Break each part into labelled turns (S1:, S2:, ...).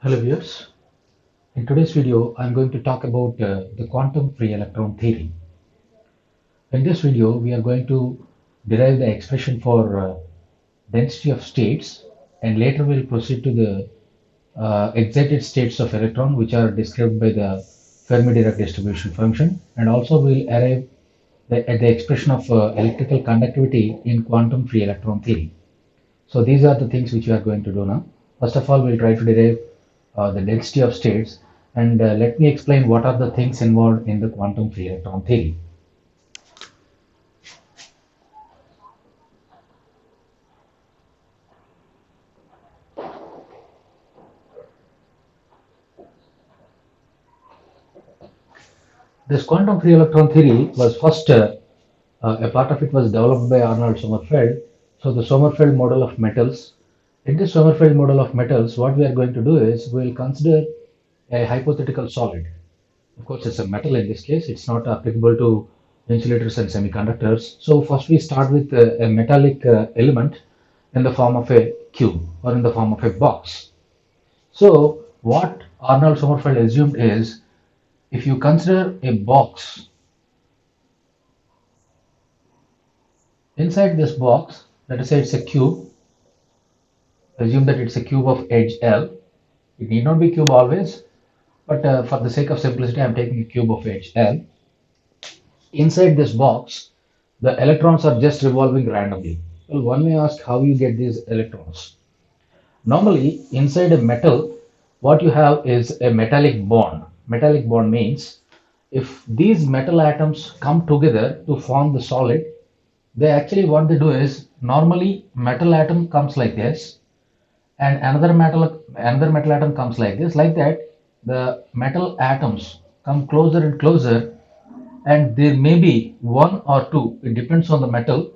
S1: Hello viewers. In today's video, I'm going to talk about the quantum free electron theory. In this video, we are going to derive the expression for density of states, and later we'll proceed to the excited states of electron, which are described by the Fermi-Dirac distribution function, and also we'll arrive at the expression of electrical conductivity in quantum free electron theory. So these are the things which we are going to do now. First of all, we'll try to derive the density of states, and let me explain what are the things involved in the quantum free electron theory. This quantum free electron theory was first, a part of it was developed by Arnold Sommerfeld. So the Sommerfeld model of metals. In this Sommerfeld model of metals, what we are going to do is we'll consider a hypothetical solid. Of course, it's a metal in this case. It's not applicable to insulators and semiconductors. So first we start with a metallic element in the form of a cube or in the form of a box. So what Arnold Sommerfeld assumed is, if you consider a box, inside this box, let us say it's a cube, assume that it's a cube of edge L. It need not be cube always, but for the sake of simplicity, I'm taking a cube of edge L. Inside this box, the electrons are just revolving randomly. Well, one may ask how you get these electrons. Normally, inside a metal, what you have is a metallic bond. Metallic bond means if these metal atoms come together to form the solid, they actually what they do is, normally metal atom comes like this, and another metal atom comes like this. Like that, the metal atoms come closer and closer, and there may be one or two, it depends on the metal,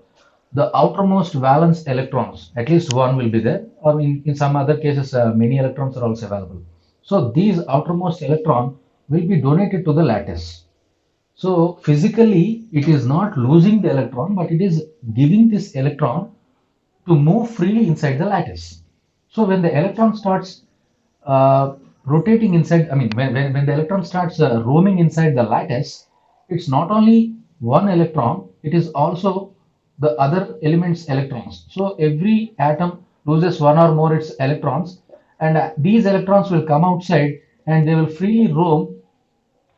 S1: the outermost valence electrons, at least one will be there, or in some other cases many electrons are also available. So these outermost electron will be donated to the lattice. So physically it is not losing the electron, but it is giving this electron to move freely inside the lattice. So when the electron starts rotating inside, I mean, when the electron starts roaming inside the lattice, it's not only one electron, it is also the other elements' electrons. So every atom loses one or more its electrons, and these electrons will come outside and they will freely roam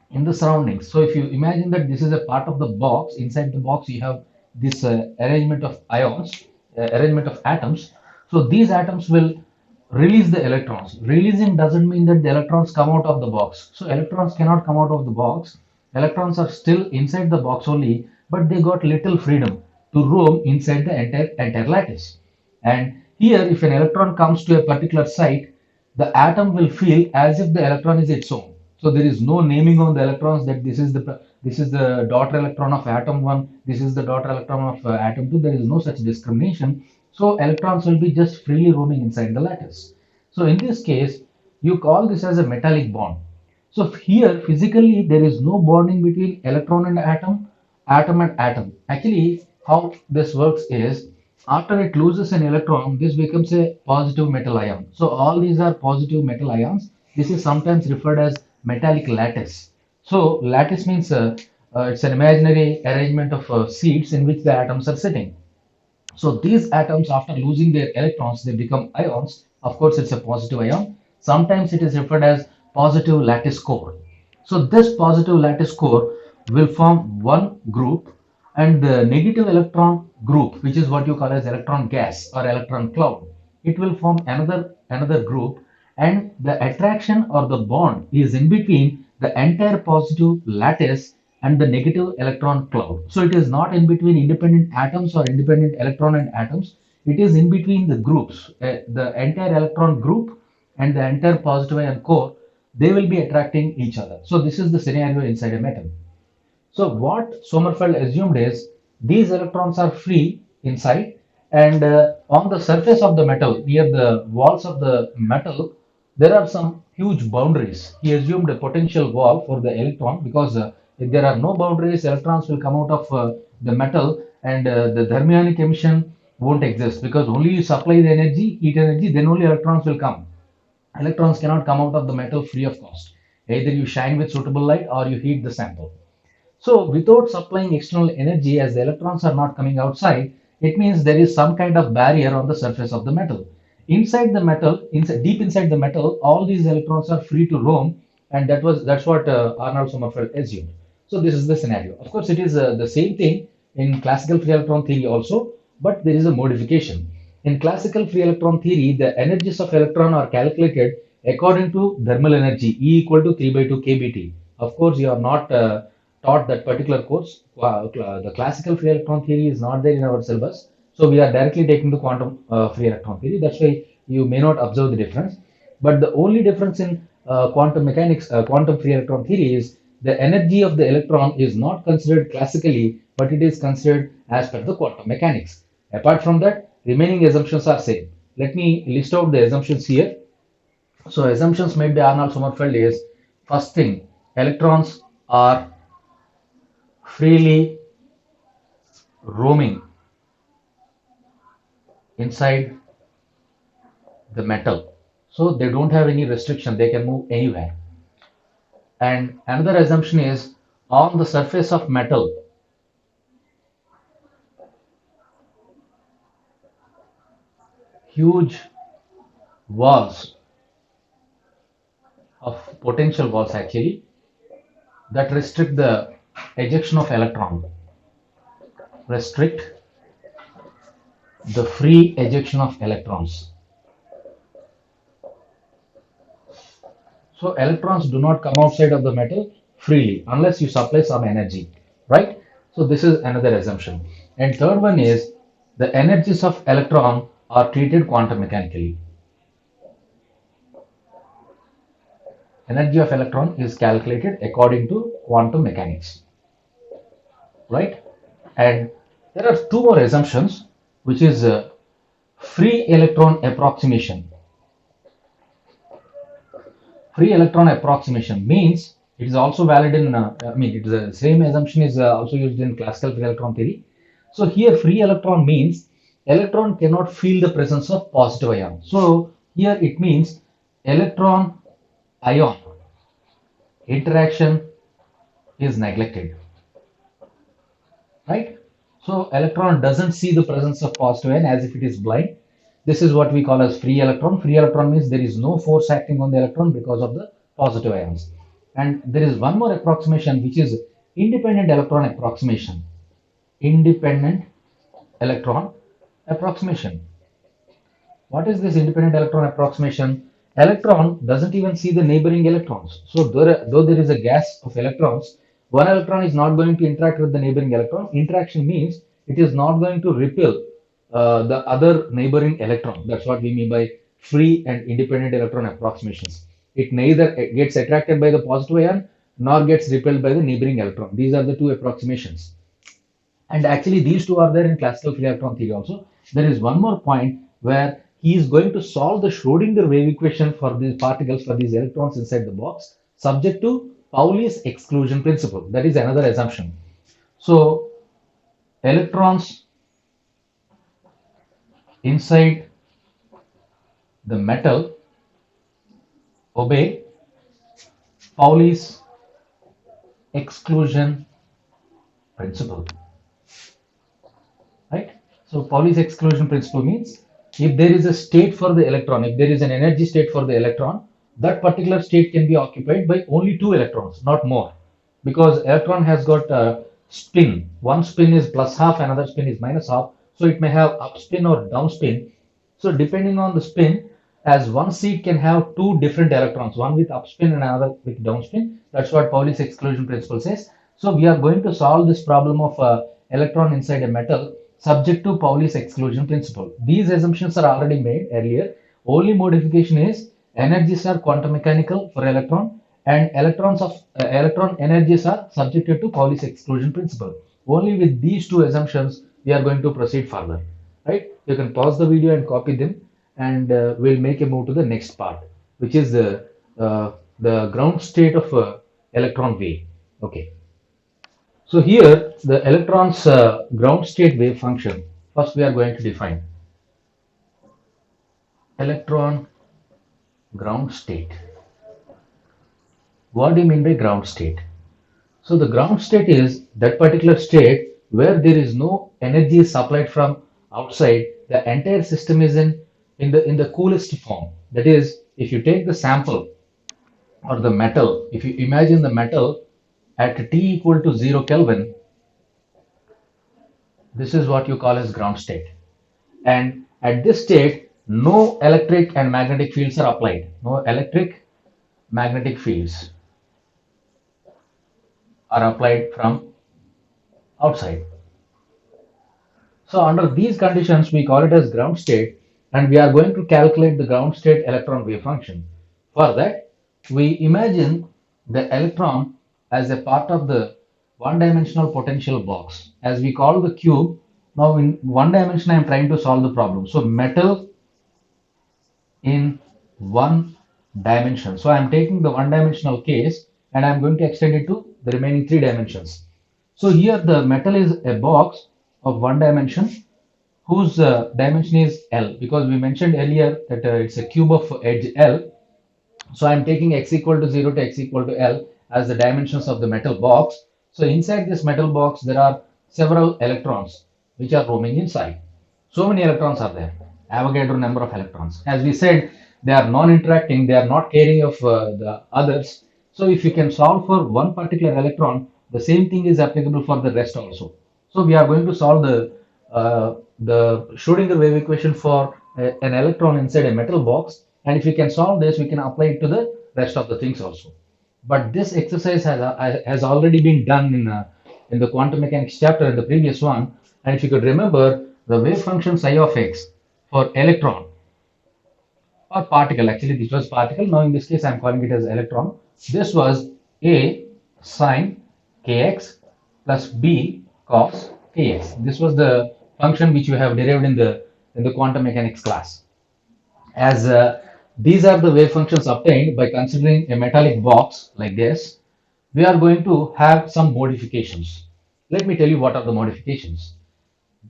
S1: in the surroundings. So if you imagine that this is a part of the box, inside the box you have this arrangement of ions, arrangement of atoms. So these atoms will release the electrons. Releasing doesn't mean that the electrons come out of the box. So electrons cannot come out of the box. Electrons are still inside the box only, but they got little freedom to roam inside the entire lattice. And here, if an electron comes to a particular site, the atom will feel as if the electron is its own. So there is no naming on the electrons that this is the daughter electron of atom 1, this is the daughter electron of atom 2. There is no such discrimination. So electrons will be just freely roaming inside the lattice. So in this case, you call this as a metallic bond. So here physically there is no bonding between electron and atom, atom and atom. Actually, how this works is, after it loses an electron, this becomes a positive metal ion. So all these are positive metal ions. This is sometimes referred as metallic lattice. So lattice means it's an imaginary arrangement of seats in which the atoms are sitting. So these atoms, after losing their electrons, they become ions. Of course, it's a positive ion. Sometimes it is referred as positive lattice core. So this positive lattice core will form one group, and the negative electron group, which is what you call as electron gas or electron cloud, it will form another group, and the attraction or the bond is in between the entire positive lattice and the negative electron cloud. So it is not in between independent atoms or independent electron and atoms. It is in between the groups, the entire electron group and the entire positive ion core. They will be attracting each other. So this is the scenario inside a metal. So what Sommerfeld assumed is, these electrons are free inside, and on the surface of the metal, near the walls of the metal, there are some huge boundaries. He assumed a potential wall for the electron, because if there are no boundaries, electrons will come out of the metal, and the thermionic emission won't exist, because only you supply the energy, heat energy, then only electrons will come. Electrons cannot come out of the metal free of cost. Either you shine with suitable light or you heat the sample. So without supplying external energy, as the electrons are not coming outside, it means there is some kind of barrier on the surface of the metal. Inside the metal, deep inside the metal, all these electrons are free to roam, and that's what Arnold Sommerfeld assumed. So this is the scenario. Of course, it is the same thing in classical free electron theory also, but there is a modification. In classical free electron theory, the energies of electron are calculated according to thermal energy, E equal to 3 by 2 kBT. Of course, you are not taught that particular course. The classical free electron theory is not there in our syllabus. So we are directly taking the quantum free electron theory. That's why you may not observe the difference. But the only difference in quantum mechanics, quantum free electron theory is the energy of the electron is not considered classically, but it is considered as per the quantum mechanics. Apart from that, remaining assumptions are same. Let me list out the assumptions here. So assumptions made by Arnold Sommerfeld is, first thing, electrons are freely roaming inside the metal. So they don't have any restriction, they can move anywhere. And another assumption is, on the surface of metal, huge walls of potential walls actually that restrict the ejection of electron, restrict the free ejection of electrons. So electrons do not come outside of the metal freely unless you supply some energy, right? So this is another assumption. And third one is, the energies of electron are treated quantum mechanically. Energy of electron is calculated according to quantum mechanics, right? And there are two more assumptions, which is free electron approximation. Free electron approximation means it is also valid in, it is the same assumption is also used in classical free electron theory. So here free electron means electron cannot feel the presence of positive ion. So here it means electron ion interaction is neglected, right? So electron doesn't see the presence of positive ion as if it is blind. This is what we call as free electron. Free electron means there is no force acting on the electron because of the positive ions. And there is one more approximation, which is independent electron approximation. Independent electron approximation. What is this independent electron approximation? Electron doesn't even see the neighboring electrons. So though there is a gas of electrons, one electron is not going to interact with the neighboring electron. Interaction means it is not going to repel the other neighboring electron. That's what we mean by free and independent electron approximations. It neither gets attracted by the positive ion nor gets repelled by the neighboring electron. These are the two approximations. And actually, these two are there in classical free electron theory also. There is one more point where he is going to solve the Schrodinger wave equation for these particles, for these electrons inside the box, subject to Pauli's exclusion principle. That is another assumption. So, electrons inside the metal obey Pauli's exclusion principle, right? So Pauli's exclusion principle means, if there is a state for the electron, if there is an energy state for the electron, that particular state can be occupied by only two electrons, not more, because electron has got a spin. One spin is plus half, another spin is minus half, so it may have up spin or down spin. So depending on the spin, as one seed can have two different electrons, one with up spin and another with down spin. That's what Pauli's exclusion principle says. So we are going to solve this problem of electron inside a metal subject to Pauli's exclusion principle. These assumptions are already made earlier. Only modification is energies are quantum mechanical for electron, and electron energies are subjected to Pauli's exclusion principle. Only with these two assumptions we are going to proceed further, right? You can pause the video and copy them, and we'll make a move to the next part, which is the ground state of electron wave. Okay. So here the electron's ground state wave function. First we are going to define electron Ground state. What do you mean by ground state? So the ground state is that particular state where there is no energy supplied from outside. The entire system is in the coolest form. That is, if you take the sample or the metal, if you imagine the metal at T equal to 0 Kelvin, this is what you call as ground state. And at this state, no electric and magnetic fields are applied. No electric magnetic fields are applied from outside. So under these conditions, we call it as ground state, and we are going to calculate the ground state electron wave function. For that, we imagine the electron as a part of the one-dimensional potential box, as we call the cube. Now in one dimension, I am trying to solve the problem. So metal in one dimension. So I am taking the one-dimensional case and I am going to extend it to the remaining three dimensions. So here the metal is a box of one dimension whose dimension is L, because we mentioned earlier that it's a cube of edge L. So I'm taking x equal to 0 to x equal to L as the dimensions of the metal box. So inside this metal box, there are several electrons which are roaming inside. So many electrons are there, Avogadro number of electrons. As we said, they are non-interacting, they are not caring of the others. So if you can solve for one particular electron, the same thing is applicable for the rest also. So we are going to solve the Schrodinger wave equation for an electron inside a metal box, and if we can solve this, we can apply it to the rest of the things also. But this exercise has already been done in the quantum mechanics chapter in the previous one, and if you could remember, the wave function psi of x for electron or particle, actually this was particle, now in this case I am calling it as electron. This was a sine kx plus b cos kx. This was the function which you have derived in the quantum mechanics class. As these are the wave functions obtained by considering a metallic box like this, we are going to have some modifications. Let me tell you what are the modifications.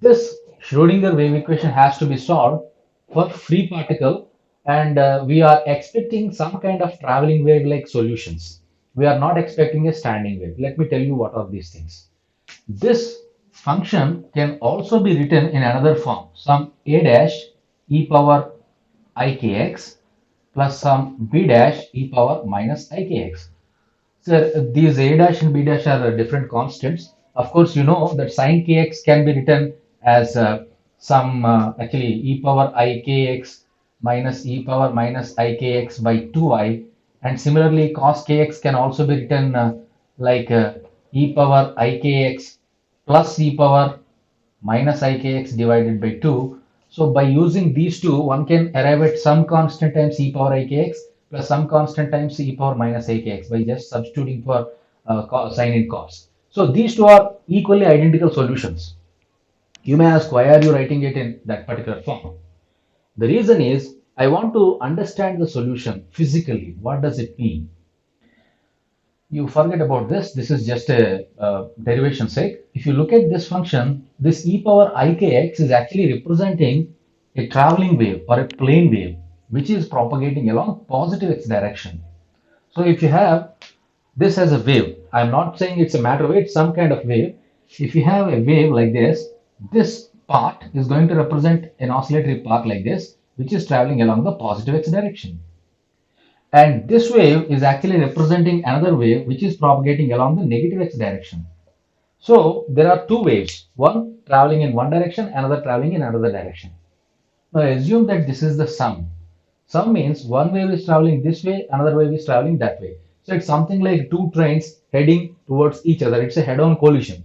S1: This Schrodinger wave equation has to be solved for free particle, and we are expecting some kind of traveling wave like solutions. We are not expecting a standing wave. Let me tell you what are these things. This function can also be written in another form, some a dash e power ikx plus some b dash e power minus ikx. So these a dash and b dash are different constants. Of course, you know that sine kx can be written as some actually e power ikx minus e power minus ikx by 2i, and similarly cos kx can also be written like e power ikx plus e power minus ikx divided by 2. So by using these two, one can arrive at some constant times e power ikx plus some constant times e power minus ikx by just substituting for sine and cos. So these two are equally identical solutions. You may ask, why are you writing it in that particular form? The reason is, I want to understand the solution physically. What does it mean? You forget about this. This is just a derivation sake. If you look at this function, this e power ikx is actually representing a traveling wave or a plane wave, which is propagating along positive x direction. So if you have this as a wave, I'm not saying it's a matter wave, it's some kind of wave. If you have a wave like this part is going to represent an oscillatory part like this, which is traveling along the positive x direction. And this wave is actually representing another wave which is propagating along the negative x direction. So there are two waves, one traveling in one direction, another traveling in another direction. Now assume that this is the sum. Sum means one wave is traveling this way, another wave is traveling that way. So it's something like two trains heading towards each other. It's a head-on collision.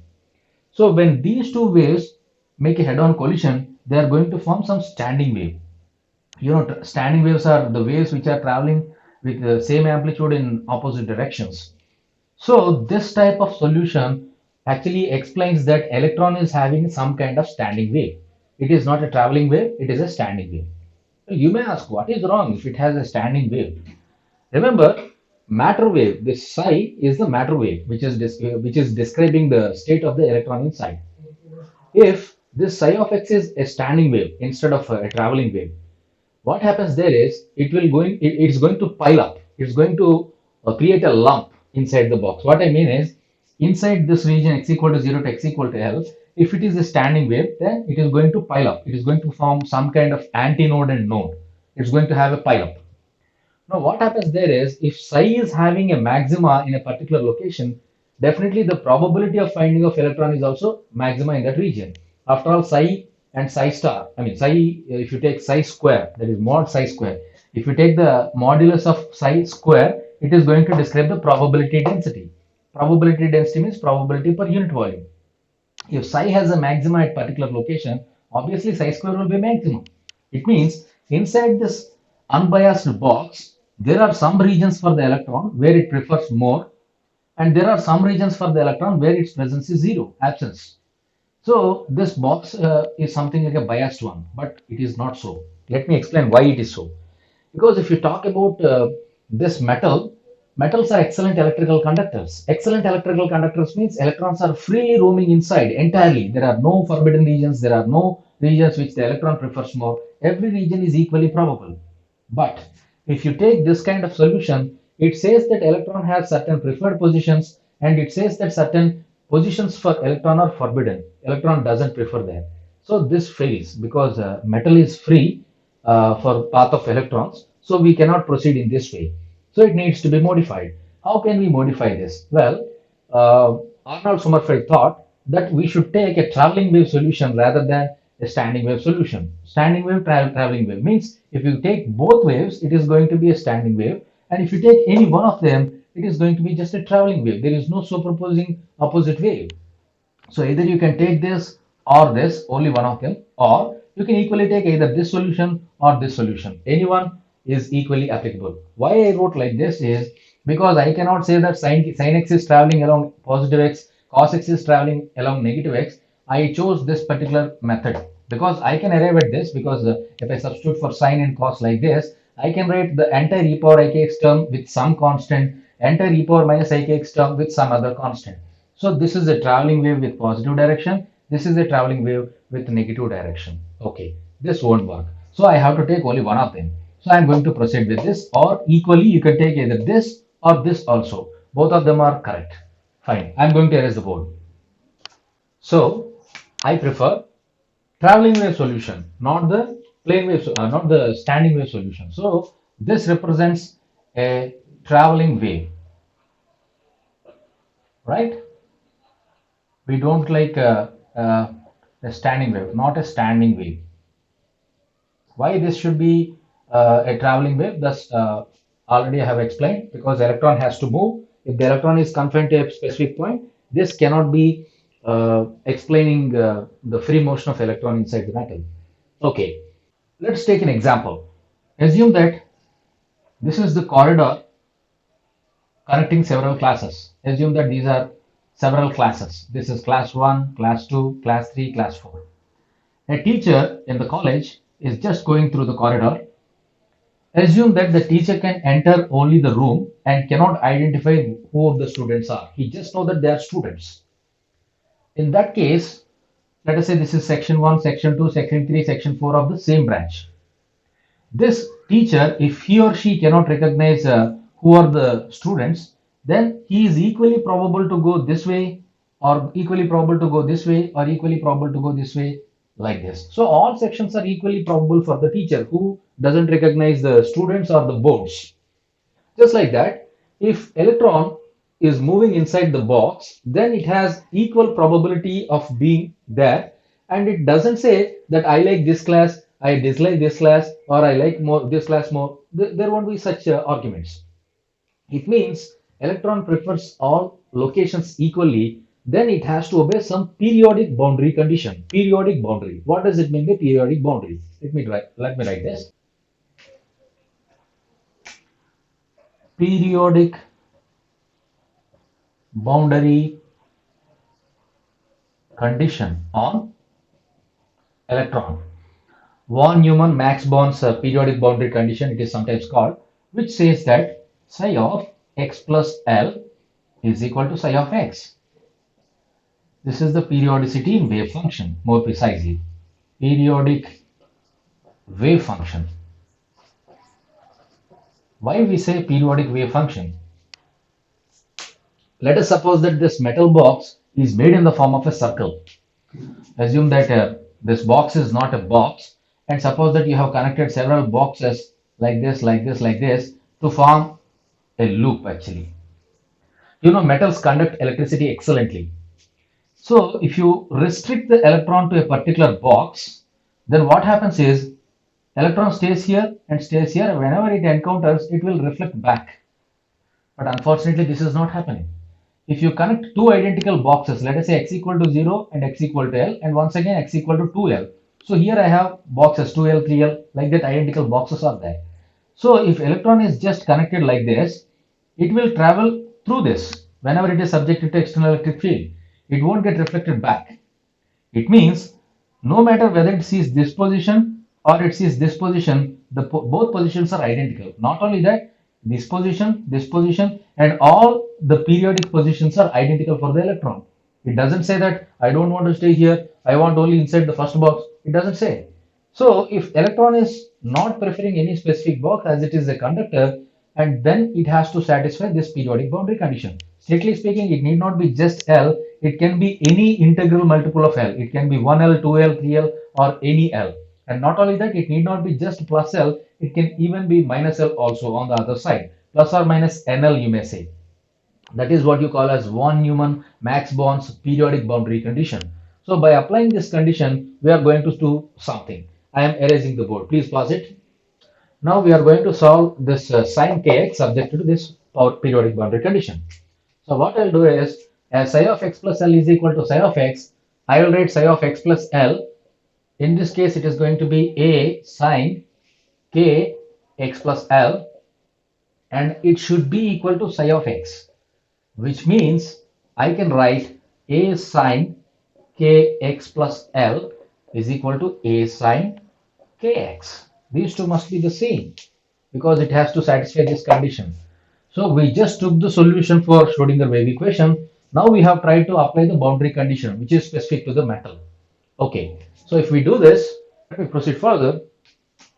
S1: So when these two waves make a head-on collision, they are going to form some standing wave. You know, standing waves are the waves which are traveling with the same amplitude in opposite directions. So this type of solution actually explains that electron is having some kind of standing wave. It is not a traveling wave, it is a standing wave. You may ask, what is wrong if it has a standing wave? Remember, matter wave, this psi is the matter wave, which is describing the state of the electron inside. If this psi of x is a standing wave instead of a traveling wave, What happens there is it's going to pile up. It's going to create a lump inside the box. What I mean is, inside this region x equal to 0 to x equal to L, if it is a standing wave, then it is going to pile up. It is going to form some kind of antinode and node. It's going to have a pile up. Now, what happens there is, if psi is having a maxima in a particular location, definitely the probability of finding of electron is also maxima in that region. After all, psi and psi star, I mean psi, if you take psi square, that is mod psi square, if you take the modulus of psi square, it is going to describe the probability density. Probability density means probability per unit volume. If psi has a maxima at particular location, obviously psi square will be maximum. It means inside this unbiased box, there are some regions for the electron where it prefers more, and there are some regions for the electron where its presence is zero, absence. So this box is something like a biased one, but it is not so. Let me explain why it is so. Because if you talk about this metals are excellent electrical conductors. Excellent electrical conductors means electrons are freely roaming inside entirely. There are no forbidden regions. There are no regions which the electron prefers more. Every region is equally probable. But if you take this kind of solution, it says that electron has certain preferred positions, and it says that certain positions for electron are forbidden. Electron doesn't prefer that. So this fails because metal is free for path of electrons. So we cannot proceed in this way. So it needs to be modified. How can we modify this? Well, Arnold Sommerfeld thought that we should take a traveling wave solution rather than a standing wave solution. Standing wave, traveling wave means if you take both waves, it is going to be a standing wave. And if you take any one of them, it is going to be just a traveling wave. There is no superposing opposite wave. So either you can take this or this, only one of them, or you can equally take either this solution or this solution. Anyone is equally applicable. Why I wrote like this is because I cannot say that sin x is traveling along positive x, cos x is traveling along negative x. I chose this particular method because I can arrive at this because if I substitute for sine and cos like this, I can write the entire e power ikx term with some constant, entire e power minus ikx term with some other constant. So this is a traveling wave with positive direction. This is a traveling wave with negative direction. Okay, this won't work. So I have to take only one of them. So I'm going to proceed with this, or equally you can take either this or this also. Both of them are correct. Fine. I'm going to erase the board. So I prefer traveling wave solution, not the plane wave, not the standing wave solution. So this represents a traveling wave, right? We don't like a standing wave, not a standing wave. Why this should be a traveling wave? Thus, already I have explained, because electron has to move. If the electron is confined to a specific point, this cannot be explaining the free motion of electron inside the metal. Okay, let's take an example. Assume that this is the corridor connecting several classes. Assume that these are several classes. This is class 1, class 2, class 3, class 4. A teacher in the college is just going through the corridor. Assume that the teacher can enter only the room and cannot identify who the students are. He just knows that they are students. In that case, let us say this is section 1, section 2, section 3, section 4 of the same branch. This teacher, if he or she cannot recognize who are the students, then he is equally probable to go this way, or equally probable to go this way, or equally probable to go this way, like this. So all sections are equally probable for the teacher who doesn't recognize the students or the boards. Just like that, if electron is moving inside the box, then it has equal probability of being there, and it doesn't say that I like this class, I dislike this class, or I like more this class more. There won't be such arguments. It means electron prefers all locations equally, then it has to obey some periodic boundary condition. Periodic boundary. What does it mean by periodic boundary? Let me write this. Periodic boundary condition on electron. Von Neumann Max Born's periodic boundary condition, it is sometimes called, which says that psi of x plus L is equal to psi of x. This is the periodicity in wave function, more precisely. Periodic wave function. Why we say periodic wave function? Let us suppose that this metal box is made in the form of a circle. Assume that this box is not a box, and suppose that you have connected several boxes like this, like this, like this to form a loop actually. You know, metals conduct electricity excellently. So if you restrict the electron to a particular box, then what happens is electron stays here and stays here. Whenever it encounters, it will reflect back. But unfortunately, this is not happening. If you connect two identical boxes, let us say x equal to 0 and x equal to L, and once again x equal to 2L. So here I have boxes 2L, 3L, like that identical boxes are there. So if electron is just connected like this, it will travel through this whenever it is subjected to external electric field. It won't get reflected back. It means no matter whether it sees this position or it sees this position, both positions are identical. Not only that, this position, and all the periodic positions are identical for the electron. It doesn't say that I don't want to stay here, I want only inside the first box. It doesn't say. So if electron is not preferring any specific box as it is a conductor, and then it has to satisfy this periodic boundary condition. Strictly speaking, it need not be just L, it can be any integral multiple of L. It can be 1L, 2L, 3L, or any L. And not only that, it need not be just plus L, it can even be minus L also on the other side. Plus or minus NL, you may say. That is what you call as von Neumann max Born's periodic boundary condition. So by applying this condition, we are going to do something. I am erasing the board. Please pause it. Now we are going to solve this sine kx subject to this periodic boundary condition. So what I'll do is, as psi of x plus L is equal to psi of x, I will write psi of x plus L. In this case, it is going to be a sine k x plus L, and it should be equal to psi of x, which means I can write a sine kx plus L is equal to a sine kx. These two must be the same because it has to satisfy this condition. So we just took the solution for Schrodinger wave equation. Now we have tried to apply the boundary condition which is specific to the metal. Okay, so if we do this, let me proceed further.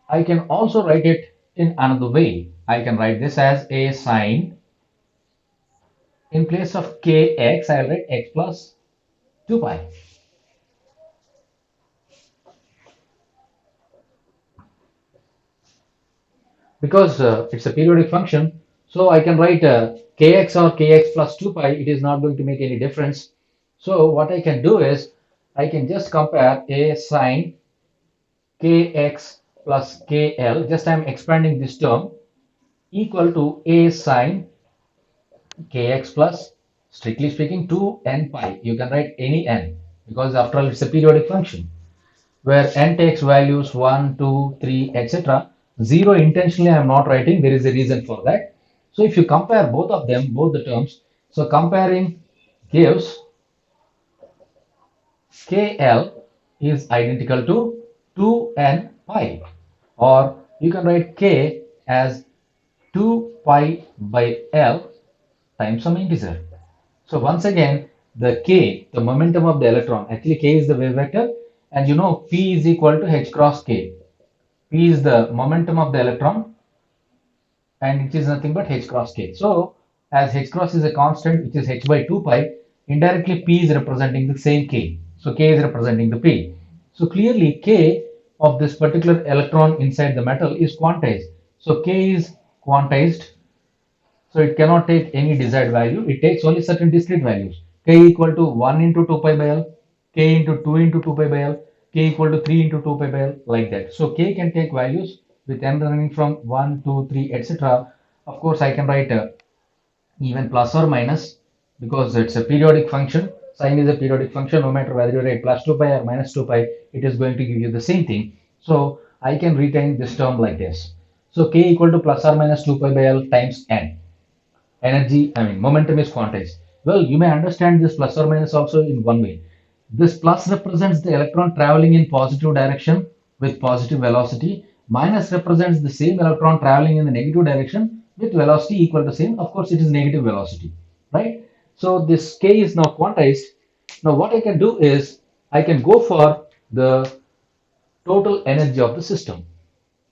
S1: I can also write it in another way. I can write this as a sine. In place of kx, I will write x plus 2 pi. Because it's a periodic function, so I can write kx or kx plus 2 pi. It is not going to make any difference. So what I can do is I can just compare a sine kx plus kl, just I am expanding this term, equal to a sine kx plus, strictly speaking, 2n pi. You can write any n because after all it's a periodic function where n takes values 1, 2, 3, etc. 0 intentionally I am not writing, there is a reason for that. So if you compare both of them, both the terms, so comparing gives KL is identical to 2n pi, or you can write K as 2 pi by L times some integer. So once again, the K, the momentum of the electron, actually K is the wave vector, and you know P is equal to h cross K. P is the momentum of the electron, and it is nothing but h cross k. So as h cross is a constant which is h by 2 pi, indirectly P is representing the same k. So k is representing the P. So clearly k of this particular electron inside the metal is quantized. So k is quantized, so it cannot take any desired value. It takes only certain discrete values. K equal to 1 into 2 pi by L, K into 2 into 2 pi by L, K equal to 3 into 2 pi by L, like that. So K can take values with n running from 1, 2, 3, etc. Of course, I can write even plus or minus because it's a periodic function. Sine is a periodic function. No matter whether you write plus 2 pi or minus 2 pi, it is going to give you the same thing. So I can retain this term like this. So K equal to plus or minus 2 pi by L times n. Energy, I mean momentum is quantized. Well, you may understand this plus or minus also in one way. This plus represents the electron traveling in positive direction with positive velocity. Minus represents the same electron traveling in the negative direction with velocity equal to same. Of course, it is negative velocity, right? So this K is now quantized. Now what I can do is I can go for the total energy of the system.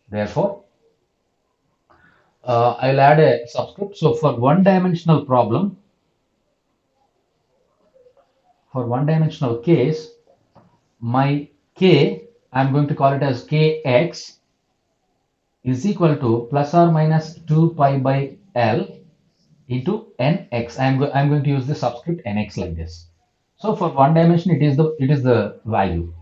S1: Therefore, I'll add a subscript. So for one dimensional case, my k, I'm going to call it as kx is equal to plus or minus 2 pi by L into nx. I'm going to use the subscript nx like this. So for one dimension, it is the value.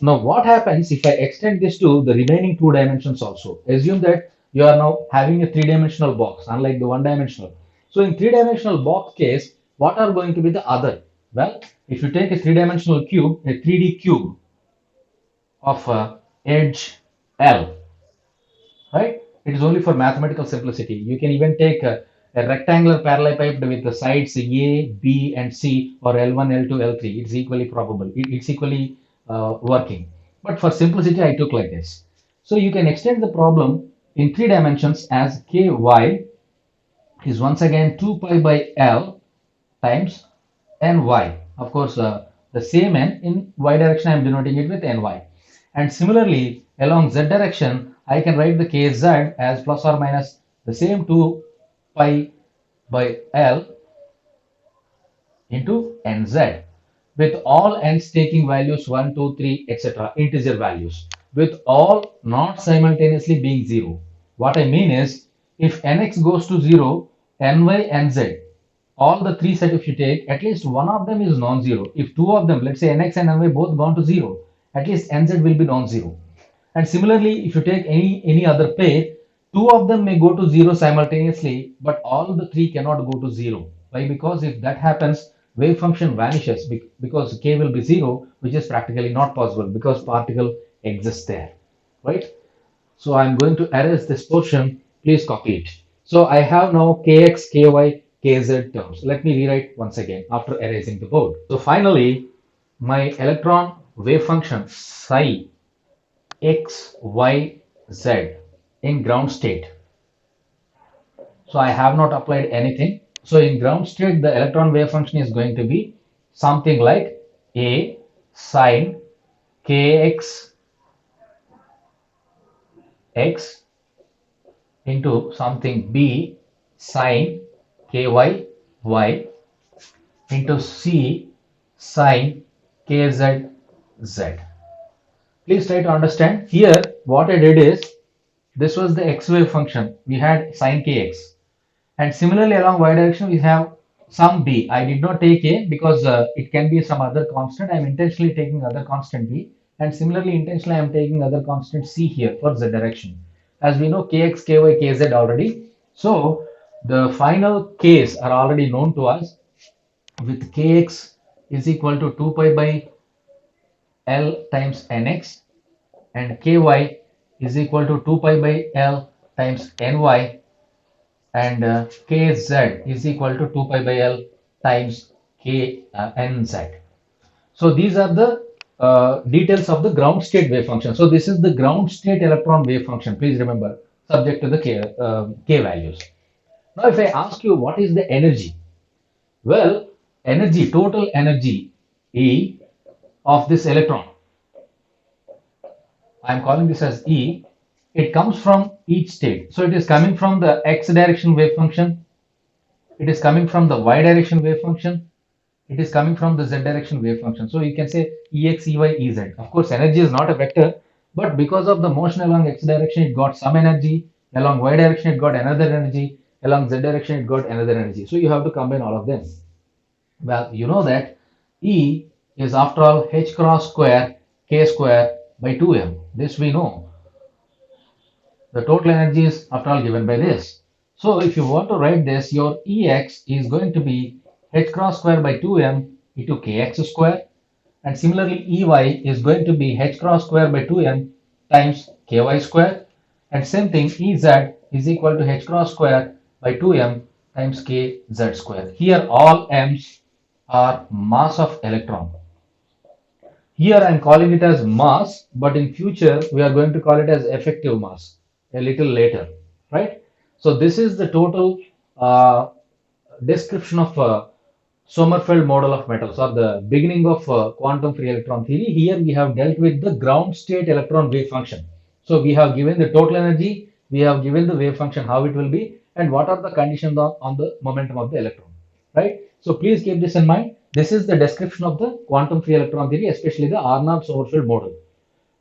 S1: Now what happens if I extend this to the remaining two dimensions also? Assume that you are now having a three-dimensional box, unlike the one-dimensional. So in three-dimensional box case, what are going to be the other? Well, if you take a three-dimensional cube, a 3D cube of edge L, right? It is only for mathematical simplicity. You can even take a rectangular parallelepiped with the sides A, B, and C, or L1, L2, L3. It's equally probable. It's equally working. But for simplicity, I took like this. So you can extend the problem in three dimensions as ky is once again 2 pi by L times ny. Of course, the same n in y direction, I am denoting it with ny. And similarly, along z direction, I can write the kz as plus or minus the same 2 pi by L into nz, with all n's taking values 1, 2, 3, etc., integer values, with all not simultaneously being 0. What I mean is, if nx goes to 0, ny, nz, all the three set if you take, at least one of them is non-zero. If two of them, let's say nx and ny both gone to 0, at least nz will be non-zero. And similarly, if you take any other pair, two of them may go to 0 simultaneously, but all the three cannot go to 0. Why? Because if that happens, wave function vanishes because k will be 0, which is practically not possible because particle exists there, right? So I'm going to erase this portion. Please copy it. So I have now kx, ky, kz terms. Let me rewrite once again after erasing the board. So finally, my electron wave function psi x, y, z in ground state. So I have not applied anything. So in ground state, the electron wave function is going to be something like a sine kx x into something b sine ky y into c sine kz z. Please try to understand. Here, what I did is, this was the x wave function. We had sine kx. And similarly, along y direction, we have some b. I did not take a because it can be some other constant. I am intentionally taking other constant b. And similarly, intentionally, I am taking other constant c here for z direction. As we know, kx, ky, kz already. So, the final k's are already known to us, with kx is equal to 2 pi by L times nx, and ky is equal to 2 pi by L times ny, and kz is equal to 2 pi by L times nz. So these are the details of the ground state wave function. So this is the ground state electron wave function. Please remember, subject to the k values. Now if I ask you what is the energy? Well, energy, total energy E of this electron, I am calling this as E. It comes from each state. So it is coming from the x direction wave function. It is coming from the y direction wave function. It is coming from the z direction wave function. So you can say Ex, Ey, Ez. Of course, energy is not a vector, but because of the motion along x direction, it got some energy. Along y direction, it got another energy. Along z direction, it got another energy. So you have to combine all of them. Well, you know that E is after all h cross square k square by 2m. This we know. The total energy is after all given by this. So if you want to write this, your Ex is going to be h cross square by 2m into kx square, and similarly Ey is going to be h cross square by 2m times ky square, and same thing Ez is equal to h cross square by 2m times kz square. Here all m's are mass of electron. Here I am calling it as mass, but in future we are going to call it as effective mass a little later, right? So this is the total description of Sommerfeld model of metals, or the beginning of quantum free electron theory. Here we have dealt with the ground state electron wave function. So we have given the total energy we have given the wave function how it will be and what are the conditions on the momentum of the electron, right? So please keep this in mind. This is the description of the quantum free electron theory, especially the Arnold-Sommerfeld model.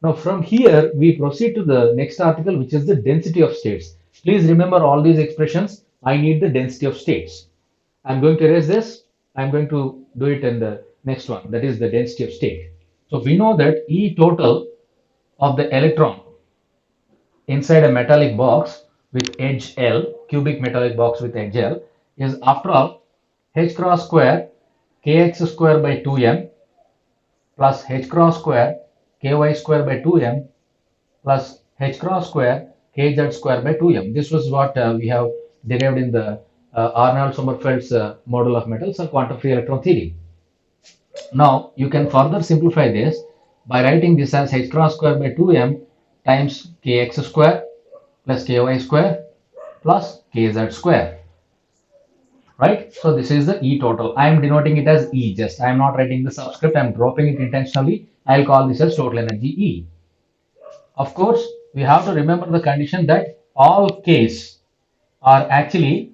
S1: Now from here, we proceed to the next article, which is the density of states. Please remember all these expressions. I need the density of states. I'm going to erase this. I'm going to do it in the next one. That is the density of state. So we know that E total of the electron inside a metallic box with edge L, cubic metallic box with edge L, is after all h cross square kx square by 2m plus h cross square ky square by 2m plus h cross square kz square by 2m. This was what we have derived in the Arnold-Sommerfeld's model of metals or quantum free electron theory. Now you can further simplify this by writing this as h cross square by 2m times kx square plus ky square plus kz square, right? So this is the E total. I am denoting it as E, just I am not writing the subscript, I am dropping it intentionally. I'll call this as total energy E. Of course, we have to remember the condition that all k's are actually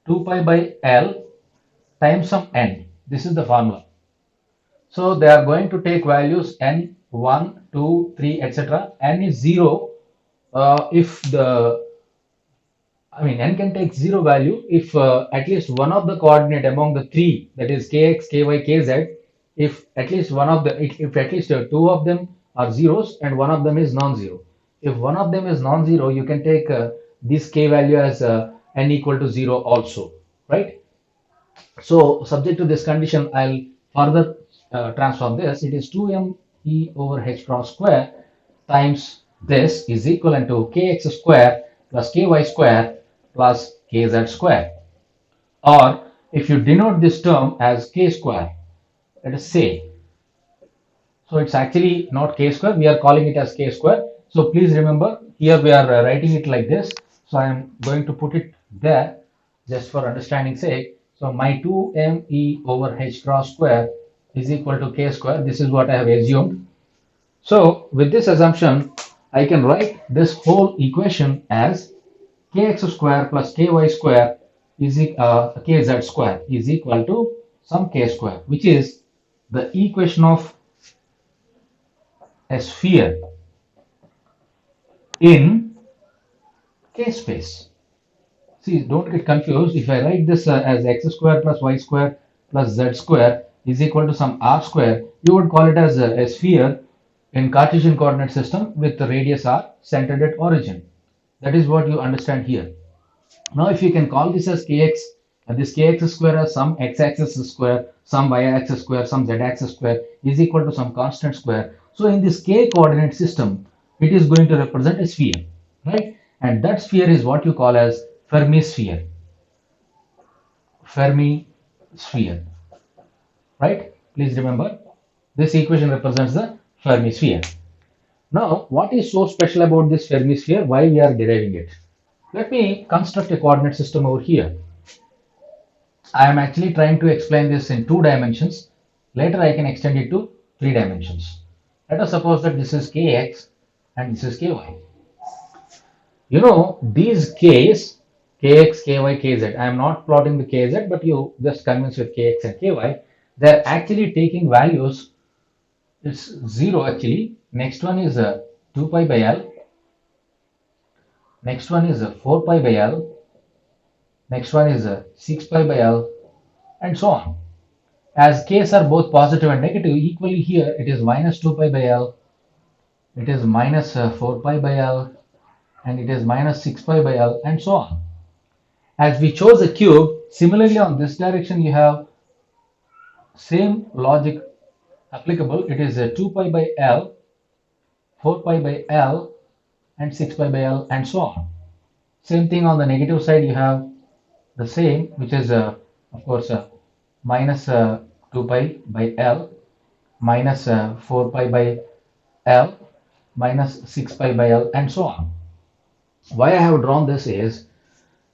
S1: 2 pi by L times some n. This is the formula. So they are going to take values n, 1, 2, 3, etc. N is 0 if the n can take 0 value if at least one of the coordinate among the three, that is kx, ky, kz, if at least one of the, if at least two of them are zeros and one of them is non-zero. If one of them is non-zero, you can take this k value as n equal to 0 also, right? So subject to this condition, I'll further transform this. It is 2m e over h cross square times this is equivalent to kx square plus ky square plus kz square. Or if you denote this term as k square, let us say, so it's actually not k square, we are calling it as k square. So please remember, here we are writing it like this. So I am going to put it there just for understanding sake. So my 2m e over h cross square is equal to k square. This is what I have assumed. So with this assumption, I can write this whole equation as kx square plus ky square is kz square is equal to some k square, which is the equation of a sphere in k space. See, don't get confused. If I write this as x square plus y square plus z square is equal to some r square, you would call it as a sphere in Cartesian coordinate system with the radius r centered at origin. That is what you understand here. Now, if you can call this as kx, this kx square as some x-axis square, some y-axis square, some z-axis square is equal to some constant square. So in this k coordinate system, it is going to represent a sphere, right? And that sphere is what you call as Fermi sphere. Fermi sphere, right? Please remember, this equation represents the Fermi sphere. Now, what is so special about this Fermi sphere? Why we are deriving it? Let me construct a coordinate system over here. I am actually trying to explain this in 2 dimensions. Later, I can extend it to 3 dimensions. Let us suppose that this is kx and this is ky. You know, these k's, kx, ky, kz, I am not plotting the kz, but you just convince with kx and ky, they are actually taking values. It's 0 actually. Next one is 2 pi by L. Next one is 4 pi by L. Next one is 6 pi by L, and so on. As k's are both positive and negative, equally here it is minus 2 pi by L, it is minus 4 pi by L, and it is minus 6 pi by L, and so on. As we chose a cube, similarly on this direction you have same logic applicable. It is 2 pi by L, 4 pi by L, and 6 pi by L, and so on. Same thing on the negative side, you have the same, which is of course minus 2 pi by L, minus 4 pi by L, minus 6 pi by L, and so on. Why I have drawn this is,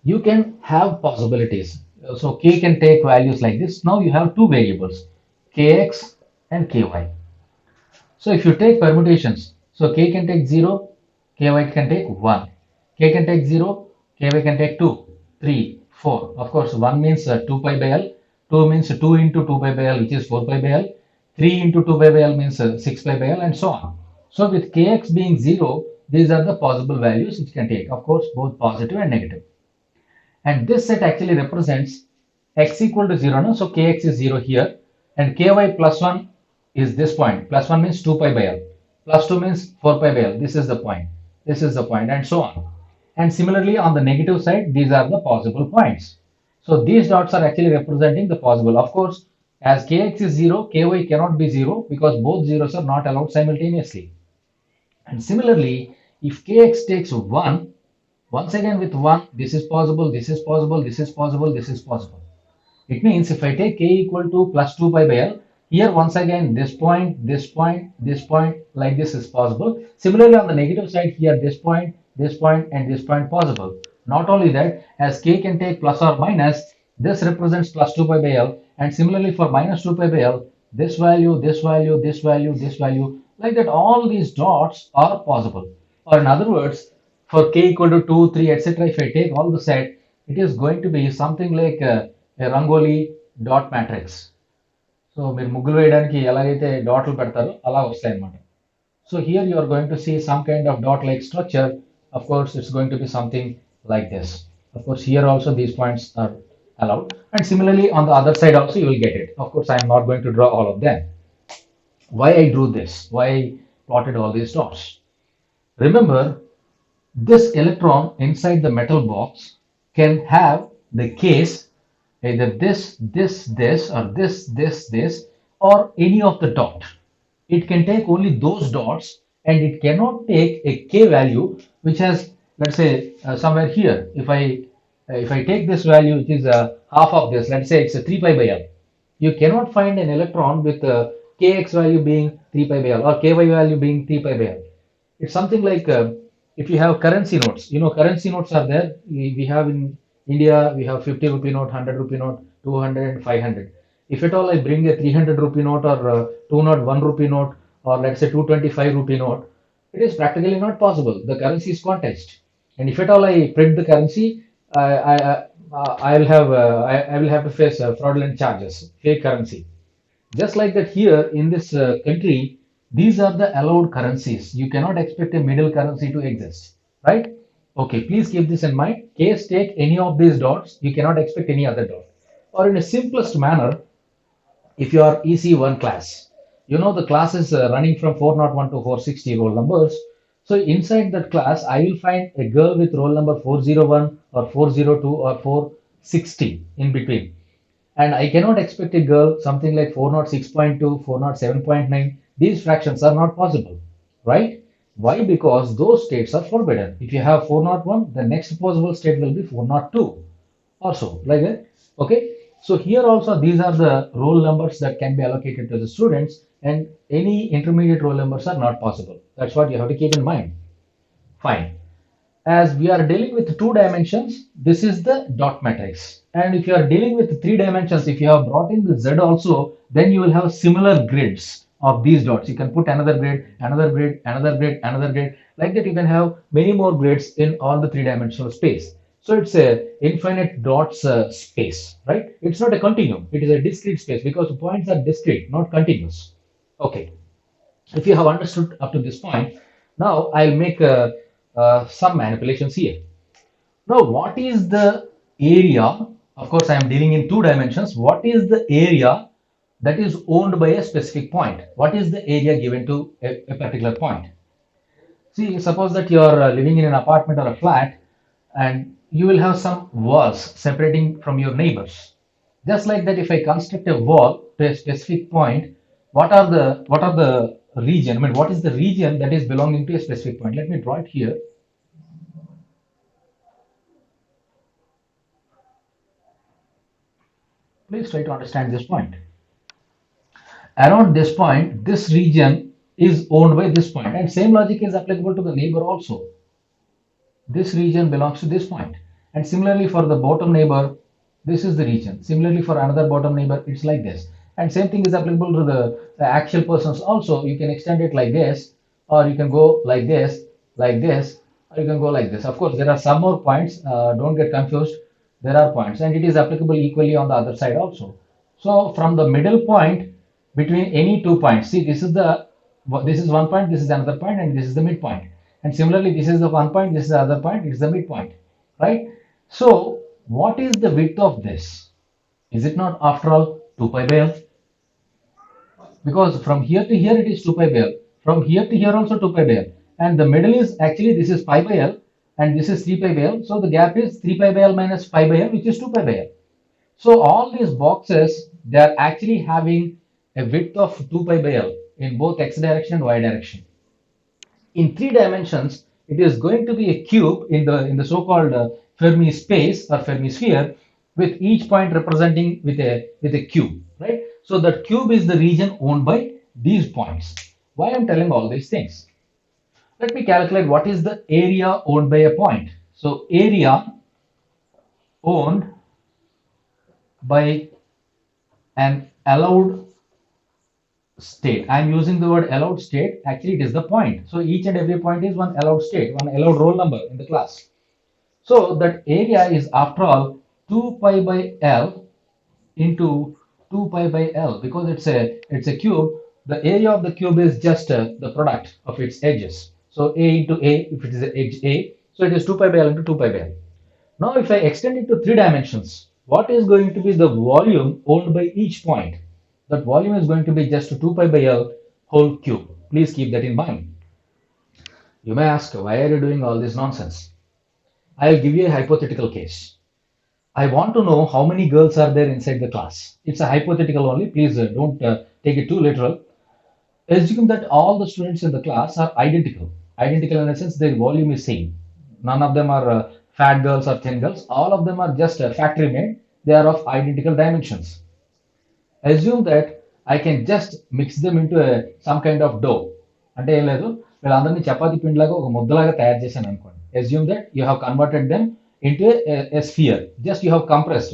S1: you can have possibilities. So k can take values like this. Now you have two variables, kx and ky. So if you take permutations, so k can take 0, ky can take 1. K can take 0, Ky can take 2, 3, 4. Of course, 1 means 2 pi by L, 2 means 2 into 2 pi by L, which is 4 pi by L, 3 into 2 pi by L means 6 pi by L, and so on. So with Kx being 0, these are the possible values which can take, of course, both positive and negative. And this set actually represents x equal to 0, no? So kx is 0 here, and ky plus 1 is this point. Plus 1 means 2 pi by L, plus 2 means 4 pi by L. This is the point, this is the point, and so on. And similarly, on the negative side, these are the possible points. So these dots are actually representing the possible. Of course, as kx is 0, ky cannot be 0 because both zeros are not allowed simultaneously. And similarly, if kx takes 1, once again with 1, this is possible, this is possible, this is possible, this is possible. It means if I take k equal to plus 2 pi by L, here once again this point, this point, this point, like this is possible. Similarly on the negative side here, this point, and this point possible. Not only that, as k can take plus or minus, this represents plus 2 pi by L, and similarly for minus 2 pi by L, this value, this value, this value, this value, like that all these dots are possible. Or in other words, for k equal to 2, 3, etc., if I take all the set, it is going to be something like a Rangoli dot matrix. So మీరు ముగ్గులు వేయడానికి ఎలాగైతే డాట్లు పెడతారో అలా వస్తాయి అన్నమాట. So here you are going to see some kind of dot like structure. Of course, it's going to be something like this. Of course, here also these points are allowed, and similarly on the other side also you will get it. Of course, I am not going to draw all of them. Why I drew this? Why I plotted all these dots? Remember, this electron inside the metal box can have the case either this, or this, or any of the dot. It can take only those dots, and it cannot take a k value which has, let's say, somewhere here. If I take this value, which is half of this, let's say it's a 3 pi by L, you cannot find an electron with kx value being 3 pi by L or ky value being 3 pi by L. It's something like if you have currency notes, currency notes are there. We have in India, we have 50 rupee note, 100 rupee note, 200 and 500. If at all I bring a 300 rupee note or 201 rupee note, or let's say 225 rupee note, it is practically not possible. The currency is quantized. And if at all I print the currency, I will have to face fraudulent charges, fake currency. Just like that here in this country, these are the allowed currencies. You cannot expect a middle currency to exist, right? Okay, please keep this in mind. Case take any of these dots, you cannot expect any other dot. Or in a simplest manner, if you are EC1 class, the class is running from 401 to 460 roll numbers. So inside that class, I will find a girl with roll number 401 or 402 or 460 in between. And I cannot expect a girl something like 406.2, 407.9. These fractions are not possible, right? Why? Because those states are forbidden. If you have 401, the next possible state will be 402 also, like that. Okay, so here also these are the roll numbers that can be allocated to the students, and any intermediate roll numbers are not possible. That's what you have to keep in mind. Fine. As we are dealing with 2 dimensions, this is the dot matrix. And if you are dealing with 3 dimensions, if you have brought in the Z also, then you will have similar grids of these dots. You can put another grid, another grid, another grid, another grid. Like that, you can have many more grids in all the 3-dimensional space. So it's a infinite dots space, right? It's not a continuum. It is a discrete space because the points are discrete, not continuous. Okay. If you have understood up to this point, now I'll make some manipulations here. Now, what is the area? Of course, I am dealing in 2 dimensions. What is the area that is owned by a specific point? What is the area given to a particular point? See, suppose that you are living in an apartment or a flat, and you will have some walls separating from your neighbors. Just like that, if I construct a wall to a specific point, what are the region? I mean, what is the region that is belonging to a specific point? Let me draw it here. Please try to understand this point. Around this point, this region is owned by this point, and same logic is applicable to the neighbor also. This region belongs to this point, and similarly for the bottom neighbor, this is the region. Similarly for another bottom neighbor, it's like this, and same thing is applicable to the actual persons also. You can extend it like this, or you can go like this, You can go like this. Of course, there are some more points. Don't get confused. There are points, and it is applicable equally on the other side also. So from the middle point between any two points, see this is one point, this is another point, and this is the midpoint. And similarly, this is the one point, this is the other point, it's the midpoint, right? So what is the width of this? Is it not after all 2 pi by L? Because from here to here it is 2 pi by L. From here to here also 2 pi by L. And the middle is actually this is pi by L and this is 3 pi by L. So the gap is 3 pi by L minus pi by L, which is 2 pi by L. So all these boxes, they are actually having a width of 2 pi by L in both x direction and y direction. In three dimensions, it is going to be a cube in the so-called Fermi space or Fermi sphere, with each point representing with a cube, right? So that cube is the region owned by these points. Why I'm telling all these things? Let me calculate what is the area owned by a point. So area owned by an allowed state. I'm using the word allowed state. Actually, it is the point. So each and every point is one allowed state, one allowed roll number in the class. So that area is after all 2 pi by L into 2 pi by L, because it's a cube. The area of the cube is just the product of its edges. So A into A, if it is the edge A, so it is 2 pi by L into 2 pi by L. Now if I extend it to three dimensions, what is going to be the volume owned by each point? That volume is going to be just 2 pi by L whole cube. Please keep that in mind. You may ask, why are you doing all this nonsense? I'll give you a hypothetical case. I want to know how many girls are there inside the class. It's a hypothetical only. Please don't take it too literal. Assume that all the students in the class are identical. Identical in the sense their volume is same. None of them are fat girls or thin girls. All of them are just factory made. They are of identical dimensions. Assume that I can just mix them into some kind of dough. అంటే ఏం లేదు, వీళ్ళందరినీ చపాతీ పిండిలాగా ఒక ముద్దలాగా తయారు చేశాను అనుకోండి. Assume that you have converted them into a sphere. Just you have compressed.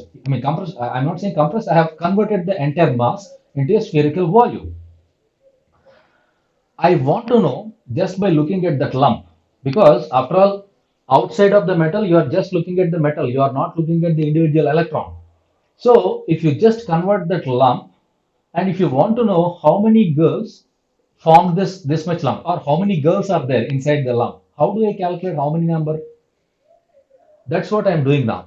S1: I'm not saying compressed. I have converted the entire mass into a spherical volume. I want to know just by looking at that lump, because after all, outside of the metal, you are just looking at the metal. You are not looking at the individual electron. So if you just convert that lump, and if you want to know how many girls form this much lump, or how many girls are there inside the lump, how do I calculate how many number? That's what I'm doing now.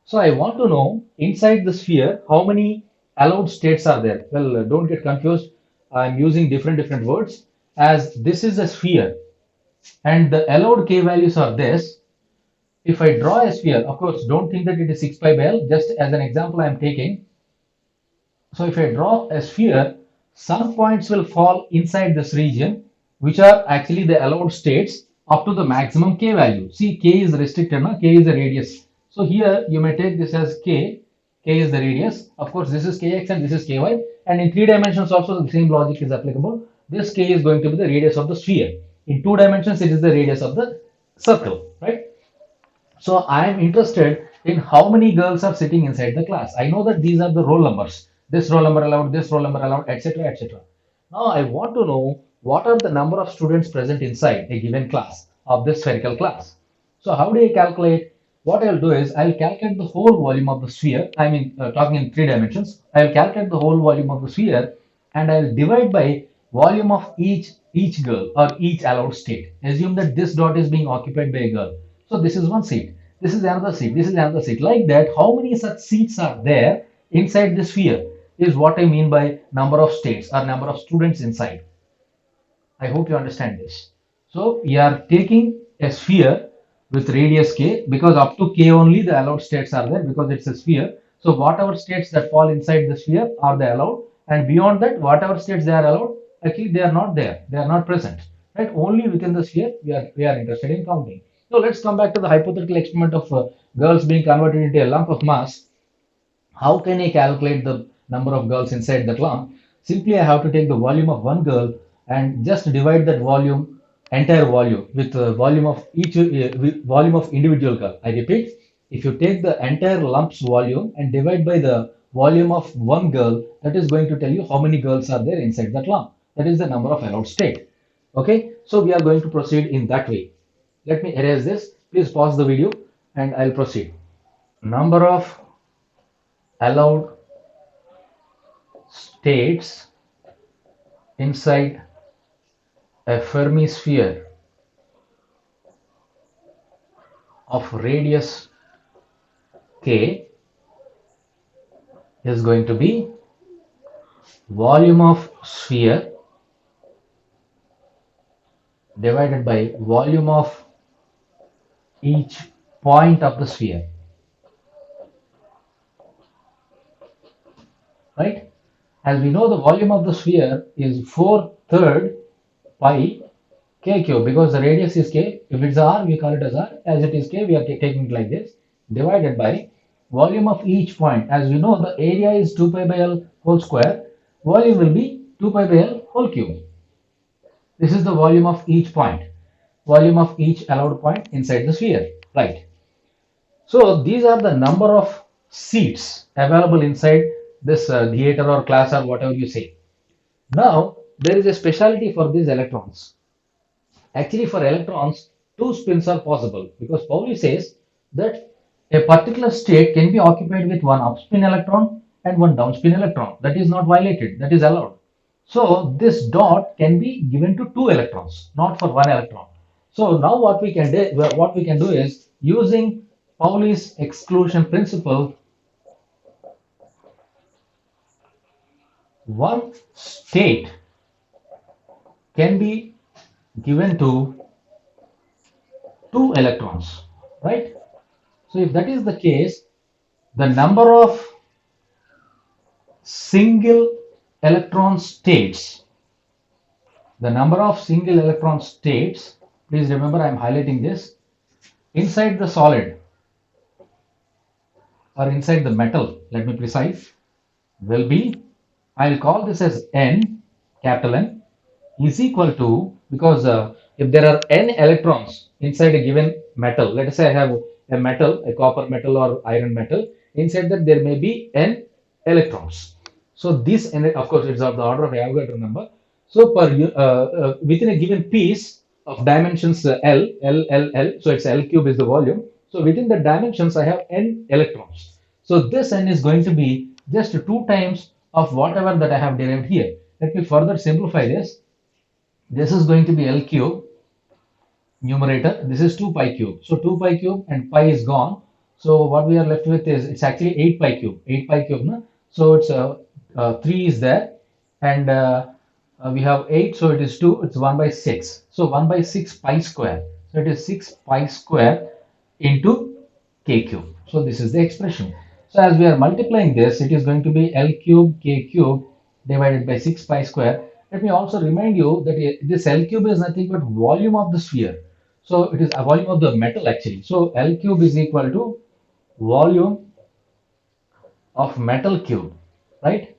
S1: So I want to know inside the sphere how many allowed states are there. Well, don't get confused. I'm using different words, as this is a sphere and the allowed k values are this. If I draw a sphere, of course, don't think that it is 6 pi by L. Just as an example, I'm taking. So if I draw a sphere, some points will fall inside this region, which are actually the allowed states up to the maximum k value. See, k is restricted, no? K is the radius. So here you may take this as k. K is the radius. Of course, this is kx and this is ky. And in three dimensions also the same logic is applicable. This k is going to be the radius of the sphere. In two dimensions, it is the radius of the circle, right? So I am interested in how many girls are sitting inside the class. I know that these are the roll numbers. This roll number allowed, this roll number allowed, etc. etc. Now I want to know what are the number of students present inside a given class of this spherical class. So how do I calculate? What I'll do is I'll calculate the whole volume of the sphere. Talking in three dimensions. I'll calculate the whole volume of the sphere and I'll divide by volume of each girl or each allowed state. Assume that this dot is being occupied by a girl. So this is one seat. This is another seat. This is another seat. Like that, how many such seats are there inside the sphere is what I mean by number of states or number of students inside. I hope you understand this. So we are taking a sphere with radius k, because up to k only the allowed states are there, because it's a sphere. So whatever states that fall inside the sphere are the allowed, and beyond that, whatever states they are allowed, actually they are not there. They are not present. Right? Only within the sphere we are interested in counting. So let's come back to the hypothetical experiment of girls being converted into a lump of mass. How can I calculate the number of girls inside that lump? Simply I have to take the volume of one girl and just divide that volume, entire volume, with the volume of each volume of individual girl. I repeat, if you take the entire lump's volume and divide by the volume of one girl, that is going to tell you how many girls are there inside that lump. That is the number of allowed state. Okay, so we are going to proceed in that way. Let me erase this. Please pause the video and I'll proceed. Number of allowed states inside a Fermi sphere of radius k is going to be volume of sphere divided by volume of each point of the sphere, right? As we know, the volume of the sphere is 4/3 pi k cube, because the radius is k. If it's r, we call it as r. As it is k, we are taking it like this, divided by volume of each point. As we know, the area is 2 pi by l whole square. Volume will be 2 pi by l whole cube. This is the volume of each point, volume of each allowed point inside the sphere, right? So these are the number of seats available inside this theater or class or whatever you say. Now, there is a specialty for these electrons. Actually, for electrons, two spins are possible, because Pauli says that a particular state can be occupied with one upspin electron and one downspin electron. That is not violated, that is allowed. So this dot can be given to two electrons, not for one electron. So now what we can do is, using Pauli's exclusion principle, one state can be given to two electrons, right? So if that is the case, the number of single electron states, please remember I am highlighting this, inside the solid or inside the metal, let me precise, will be, I'll call this as N, capital N, is equal to, because if there are n electrons inside a given metal, let us say I have a metal, a copper metal or iron metal, inside that there may be n electrons. So this, and of course, it's of the order of Avogadro number. So within a given piece of dimensions L, so it's L cube is the volume. So within the dimensions, I have n electrons. So this n is going to be just 2 times of whatever that I have derived here. Let me further simplify this. This is going to be L cube, numerator. This is 2 pi cube. So 2 pi cube and pi is gone. So what we are left with is, it's actually 8 pi cube. 8 pi cube, no? So it's 3 is there, and we have 8, so it is 2. It's 1 by 6. So 1 by 6 pi square. So it is 6 pi square into k cube. So this is the expression. So as we are multiplying this, it is going to be L cube k cube divided by 6 pi square. Let me also remind you that this L cube is nothing but volume of the sphere. So it is a volume of the metal actually. So L cube is equal to volume of metal cube, right?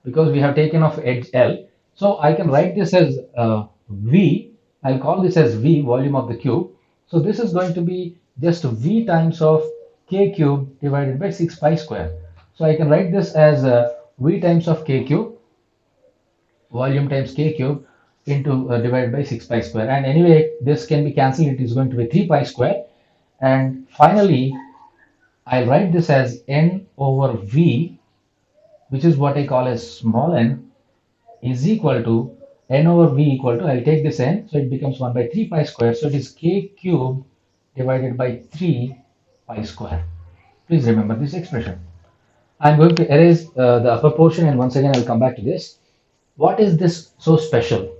S1: Because we have taken off edge L. So I can write this as V. I'll call this as V, volume of the cube. So this is going to be just V times of k cube divided by 6 pi square. So I can write this as V times of k cube, volume times k cube, into divided by 6 pi square. And anyway, this can be cancelled. It is going to be 3 pi square. And finally, I'll write this as N over V, which is what I call as small n, is equal to N over V equal to, I'll take this N, so it becomes 1 by 3 pi square. So it is k cube divided by 3 pi square. Please remember this expression. I'm going to erase the upper portion, and once again I'll come back to this. What is this so special?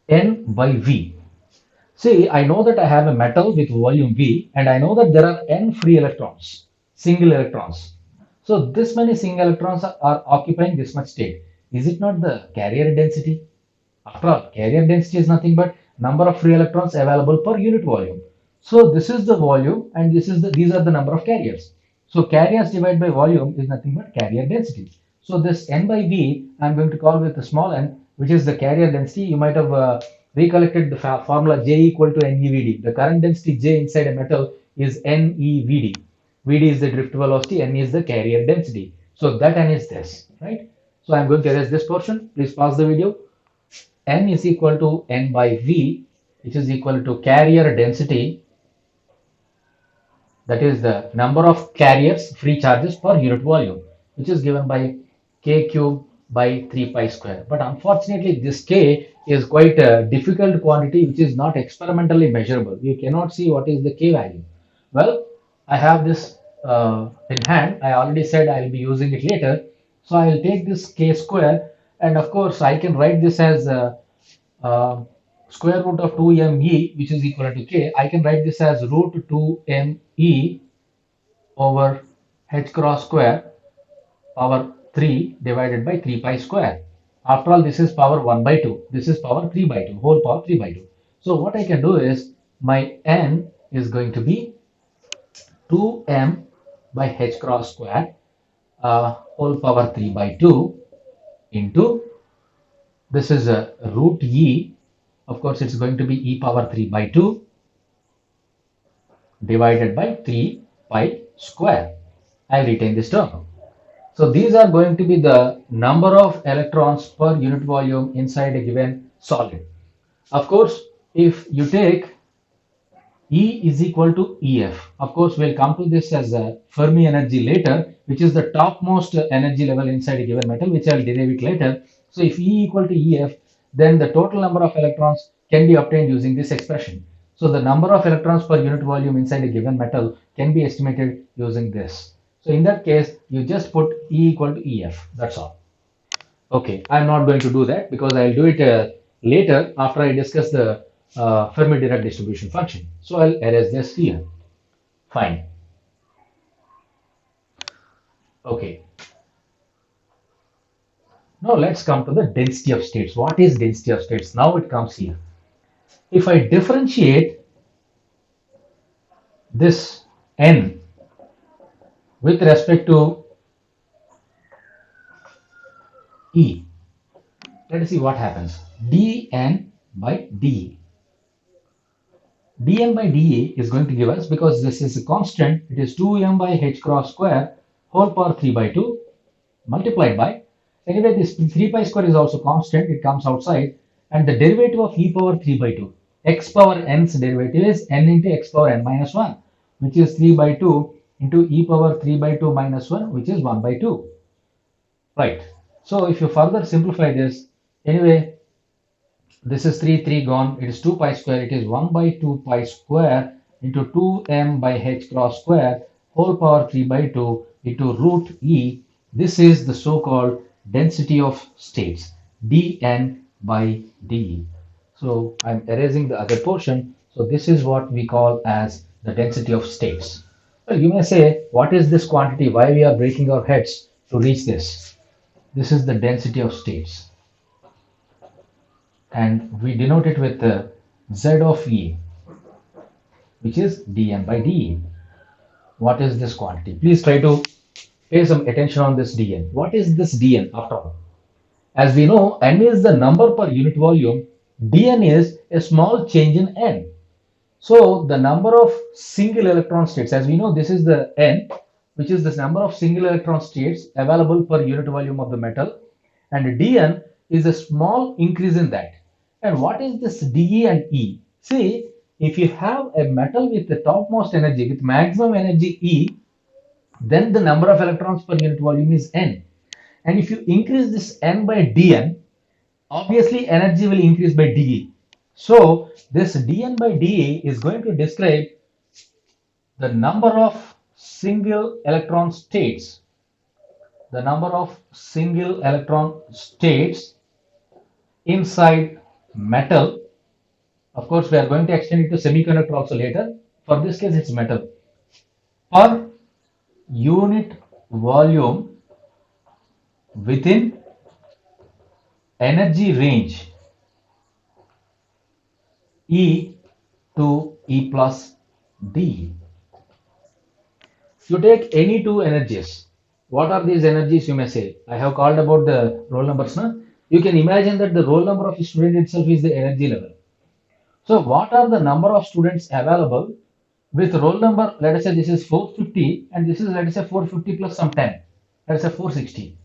S1: N by V. See, I know that I have a metal with volume V, and I know that there are n free electrons, single electrons. So this many single electrons are occupying this much state. Is it not the carrier density? After all, carrier density is nothing but number of free electrons available per unit volume. So this is the volume, and these are the number of carriers. So carriers divided by volume is nothing but carrier density. So this N by V, I'm going to call with a small n, which is the carrier density. You might have recollected the formula J equal to NeVd. The current density J inside a metal is NeVd. Vd is the drift velocity, N is the carrier density. So that N is this, right? So I'm going to erase this portion. Please pause the video. N is equal to N by V which is equal to carrier density, that is the number of carriers, free charges per unit volume, which is given by k cube by 3 pi square. But unfortunately, this k is quite a difficult quantity which is not experimentally measurable. You cannot see what is the k value. Well, I have this in hand. I already said I will be using it later. So I will take this k square, and of course I can write this as uh, square root of 2me, which is equal to k. I can write this as root 2me over h cross square power 3 divided by 3 pi square. After all, this is power 1 by 2. This is power 3 by 2, whole power 3 by 2. So what I can do is my n is going to be 2m by h cross square whole power 3 by 2 into, this is a root e, of course it's going to be e power 3 by 2 divided by 3 pi square. I'll retain this term. So these are going to be the number of electrons per unit volume inside a given solid. Of course, if you take E is equal to EF. Of course, we'll come to this as a Fermi energy later, which is the topmost energy level inside a given metal, which I'll derive it later. So if E equal to EF, then the total number of electrons can be obtained using this expression. So the number of electrons per unit volume inside a given metal can be estimated using this. So in that case, you just put E equal to EF. That's all. Okay, I'm not going to do that because I'll do it later after I discuss the Fermi-Dirac distribution function. So I'll erase this here. Fine. Okay. Now let's come to the density of states. What is density of states? Now it comes here. If I differentiate this n with respect to E, let us see what happens. dn by dE. dn by dE is going to give us, because this is a constant, it is 2m by h cross square whole power 3 by 2 multiplied by, anyway this 3 pi square is also constant, it comes outside, and the derivative of e power 3 by 2, x power n's derivative is n into x power n minus 1, which is 3 by 2 into e power 3 by 2 minus 1, which is 1 by 2. Right. So if you further simplify this, anyway, this is 3 gone, it is 2 pi square, it is 1 by 2 pi square into 2m by h cross square whole power 3 by 2 into root e. This is the so-called density of states, dn by dE. So I'm erasing the other portion. So this is what we call as the density of states. Well, you may say, what is this quantity? Why we are breaking our heads to reach this? This is the density of states. And we denote it with the Z of E, which is dn by dE. What is this quantity? Please try to pay some attention on this dn. What is this dn after all? As we know, n is the number per unit volume. dn is a small change in n. So the number of single electron states, as we know, this is the n, which is the number of single electron states available per unit volume of the metal, and dn is a small increase in that. And what is this dE and E? See, if you have a metal with the topmost energy, with maximum energy E, then the number of electrons per unit volume is n. And if you increase this n by dn, obviously energy will increase by dE. So this dn by dE is going to describe the number of single electron states, the number of single electron states inside metal. Of course, we are going to extend it to semiconductor also later. For this case, it's metal. Per unit volume within energy range E to E plus D. You take any two energies. What are these energies, you may say? I have called about the roll numbers now. You can imagine that the roll number of a student itself is the energy level. So what are the number of students available with roll number? Let us say this is 450 and this is, let us say, 450 plus some 10. Let us say 460.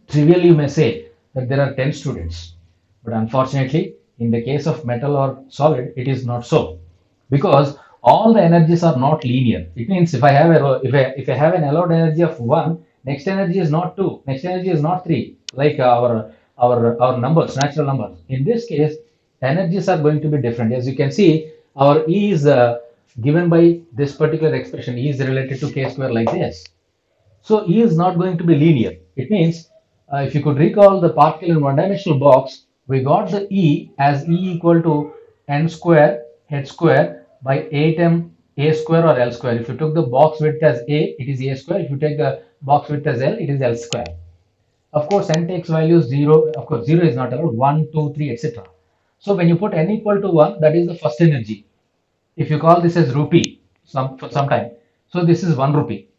S1: Trivially, you may say that there are 10 students. But unfortunately, In the case of metal or solid, it is not so, because all the energies are not linear. It means if I have if I have an allowed energy of one, next energy is not two, next energy is not three, like our numbers, natural numbers. In this case, energies are going to be different. As you can see, our E is given by this particular expression. E is related to k square like this. So E is not going to be linear. It means if you could recall the particle in one-dimensional box, we got the E as E equal to n square h square by 8m a square or L square. If you took the box width as A, it is A square. If you take the box width as L, it is L square. Of course, n takes values 0. Of course, 0 is not allowed, 1, 2, 3, etc. So when you put n equal to 1, that is the first energy. If you call this as rupee for some time, so this is 1 rupee.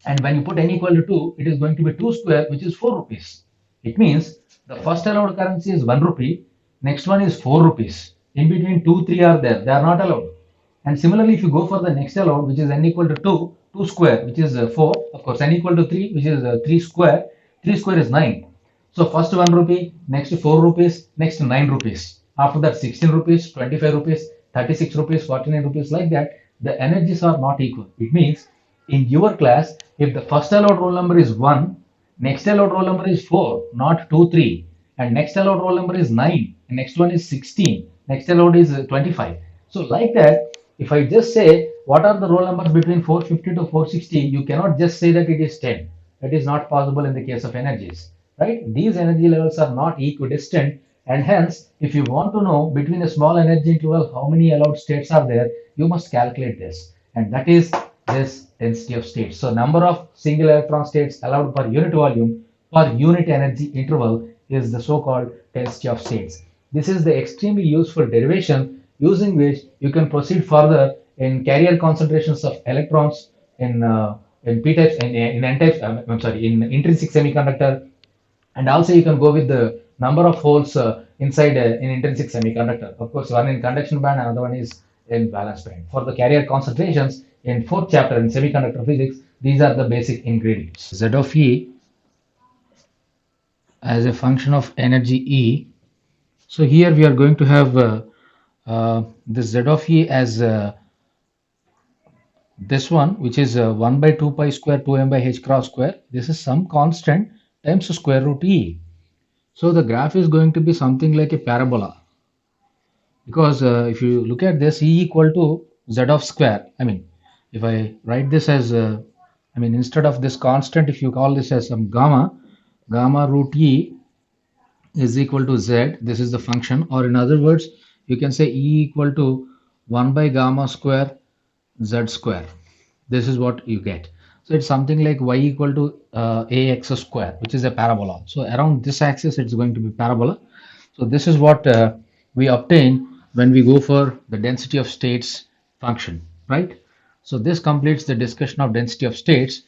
S1: And when you put n equal to 2, it is going to be 2 square, which is 4 rupees. It means the first allowed currency is 1 rupee, next one is 4 rupees. In between 2, 3 are there, they are not allowed. And similarly, if you go for the next allowed, which is n equal to 2, 2 square, which is 4, of course, n equal to 3, which is 3 square, 3 square is 9. So first 1 rupee, next 4 rupees, next 9 rupees. After that 16 rupees, 25 rupees, 36 rupees, 49 rupees, like that. The energies are not equal. It means in your class, if the first allowed roll number is 1, next allowed roll number is 4, not 2, 3, and next allowed roll number is 9, and next one is 16, next allowed is 25. So like that, if I just say what are the roll numbers between 450 to 460, you cannot just say that it is 10. That is not possible in the case of energies, right? These energy levels are not equidistant, and hence, if you want to know between a small energy interval how many allowed states are there, you must calculate this, and that is this density of states. So number of single electron states allowed per unit volume per unit energy interval is the so-called density of states. This is the extremely useful derivation using which you can proceed further in carrier concentrations of electrons in p types in n types. I'm sorry, in intrinsic semiconductor, and also you can go with the number of holes inside an intrinsic semiconductor. Of course, one in conduction band, another one is in valence band. For the carrier concentrations in fourth chapter in semiconductor physics, these are the basic ingredients. Z of E as a function of energy E. So here we are going to have this Z of E as this one, which is 1 by 2 pi square 2m by h cross square. This is some constant times square root E. So the graph is going to be something like a parabola, because if you look at this, E equal to Z of square. I mean, if I write this as instead of this constant, if you call this as some gamma root E is equal to Z. This is the function, or in other words, you can say E equal to 1 by gamma square Z square. This is what you get. So it's something like y equal to ax square, which is a parabola. So around this axis, it's going to be parabola. So this is what we obtain when we go for the density of states function, right? So this completes the discussion of density of states.